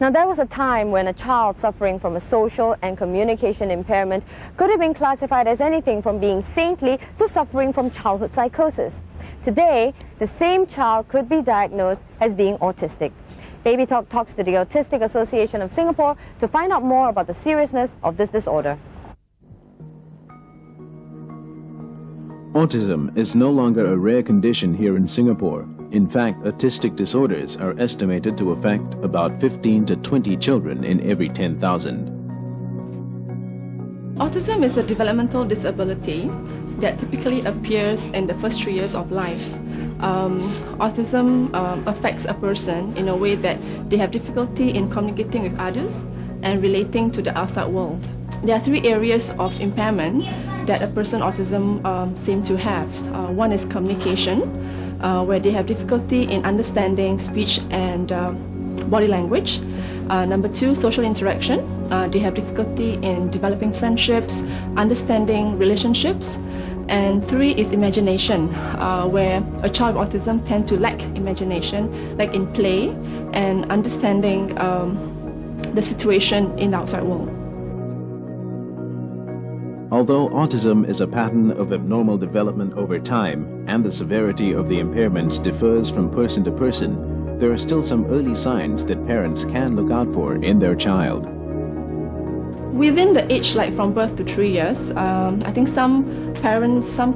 Now, there was a time when a child suffering from a social and communication impairment could have been classified as anything from being saintly to suffering from childhood psychosis. Today, the same child could be diagnosed as being autistic. BabyTalk talks to the Autistic Association of Singapore to find out more about the seriousness of this disorder. Autism is no longer a rare condition here in Singapore. In fact, autistic disorders are estimated to affect about 15 to 20 children in every 10,000. Autism is a developmental disability that typically appears in the first 3 years of life. Autism affects a person in a way that they have difficulty in communicating with others and relating to the outside world. There are 3 areas of impairment that a person with autism seem to have. One is communication, where they have difficulty in understanding speech and body language. Number 2, social interaction. They have difficulty in developing friendships, understanding relationships. And 3 is imagination, where a child with autism tend to lack imagination, like in play and understanding the situation in the outside world. Although autism is a pattern of abnormal development over time and the severity of the impairments differs from person to person, there are still some early signs that parents can look out for in their child. Within the age, like from birth to 3 years, I think some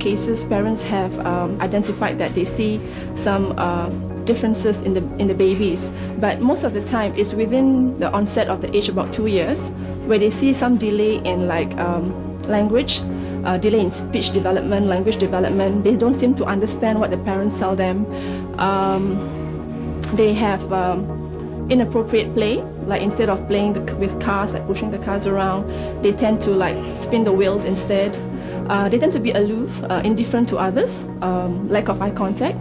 cases, parents have identified that they see some differences in the babies, but most of the time it's within the onset of the age about 2 years, where they see some delay in language, delay in speech development, language development. They don't seem to understand what the parents tell them. They have inappropriate play, like instead of playing with cars, like pushing the cars around, they tend to spin the wheels instead. They tend to be aloof, indifferent to others, lack of eye contact.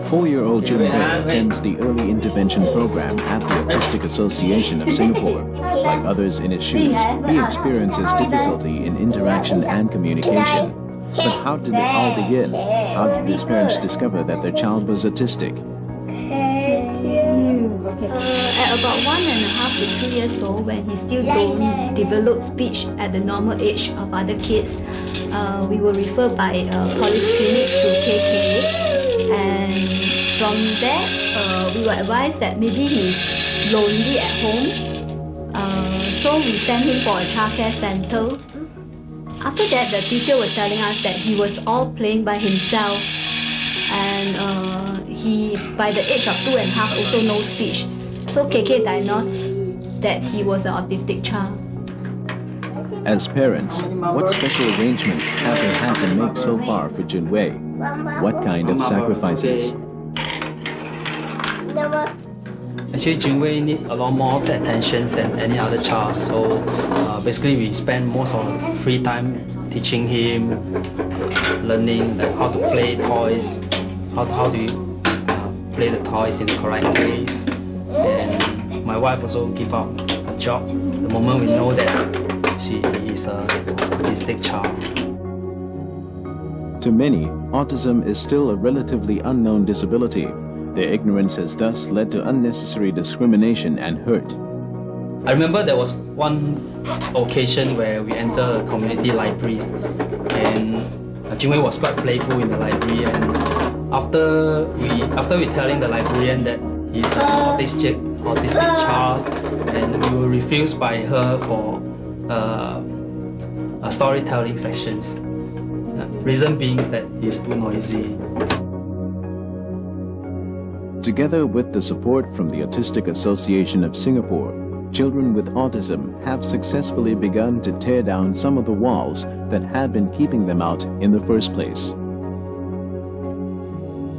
4-year-old JunWei attends the Early Intervention Program at the Autistic Association of Singapore. Like others in his shoes, he experiences difficulty in interaction and communication. But how did it all begin? How did his parents discover that their child was autistic? At about 1.5 to 2 years old, when he still don't develop speech at the normal age of other kids, we were referred by a polyclinic to KK, and from there we were advised that maybe he's lonely at home, so we sent him for a childcare center. After that, the teacher was telling us that he was all playing by himself, and he, by the age of 2.5, also knows speech. So KK diagnosed that he was an autistic child. As parents, what special arrangements have they had to make so far for JunWei? What kind of sacrifices? Actually, JunWei needs a lot more attention than any other child. So basically, we spend most of our free time teaching him, learning how to play toys, how do you play the toys in the correct ways. And my wife also give up a job the moment we know that she is a autistic child. To many, autism is still a relatively unknown disability. Their ignorance has thus led to unnecessary discrimination and hurt. I remember there was one occasion where we entered community libraries, and JunWei was quite playful in the library, and after we telling the librarian that he's an autistic child, and we were refused by her for storytelling sessions. Reason being is that he's too noisy. Together with the support from the Autistic Association of Singapore, children with autism have successfully begun to tear down some of the walls that had been keeping them out in the first place.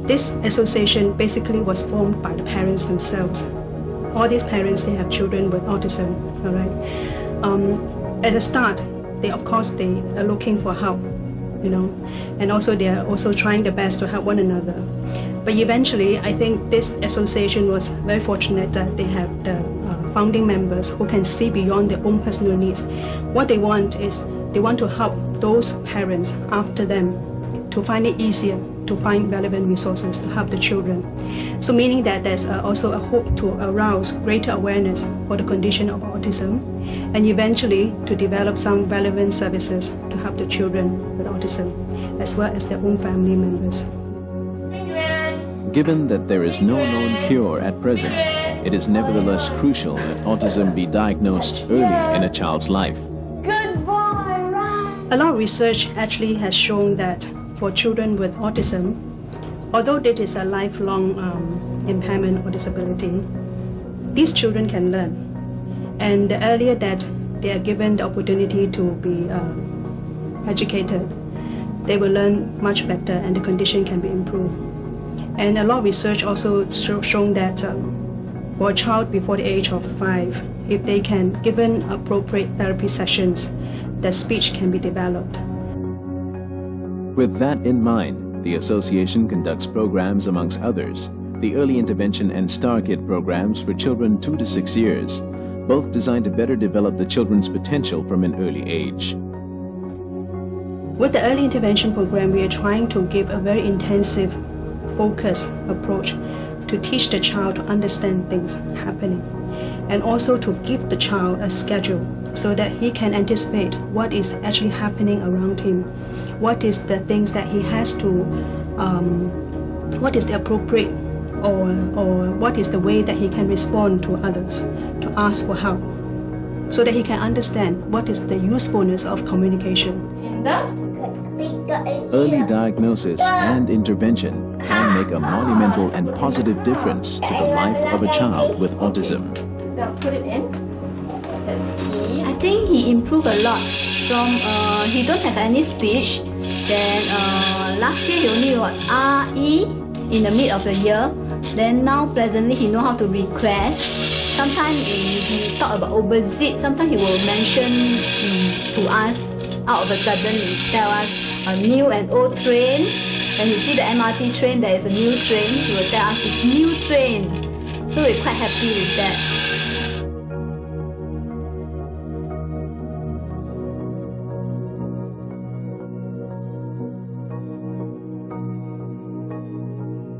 This association basically was formed by the parents themselves. All these parents, they have children with autism, all right? At the start, they are looking for help, and also they are also trying their best to help one another. But eventually, I think this association was very fortunate that they have the founding members who can see beyond their own personal needs. What they want is they want to help those parents after them to find it easier to find relevant resources to help the children. So meaning that there's also a hope to arouse greater awareness for the condition of autism and eventually to develop some relevant services to help the children with autism as well as their own family members. Given that there is no known cure at present, it is nevertheless crucial that autism be diagnosed early in a child's life. A lot of research actually has shown that for children with autism, although it is a lifelong impairment or disability, these children can learn. And the earlier that they are given the opportunity to be educated, they will learn much better and the condition can be improved. And a lot of research also shown that for a child before the age of 5, if they can given appropriate therapy sessions, their speech can be developed. With that in mind, the association conducts programs amongst others, the Early Intervention and Star Kid programs for children 2 to 6 years, both designed to better develop the children's potential from an early age. With the Early Intervention program, we are trying to give a very intensive, focused approach to teach the child to understand things happening and also to give the child a schedule so that he can anticipate what is actually happening around him, what is the things that he has to, what is the appropriate or what is the way that he can respond to others, to ask for help, so that he can understand what is the usefulness of communication. Early diagnosis and intervention can make a monumental and positive difference to the life of a child with autism. Now put it in. That's key. I think he improved a lot from he don't have any speech. Then last year he only got R-E in the mid of the year. Then now presently he know how to request. Sometimes he talk about opposite. Sometimes he will mention to us out of a sudden he tell us a new and old train. When he see the MRT train, there is a new train. He will tell us it's new train. So we're quite happy with that.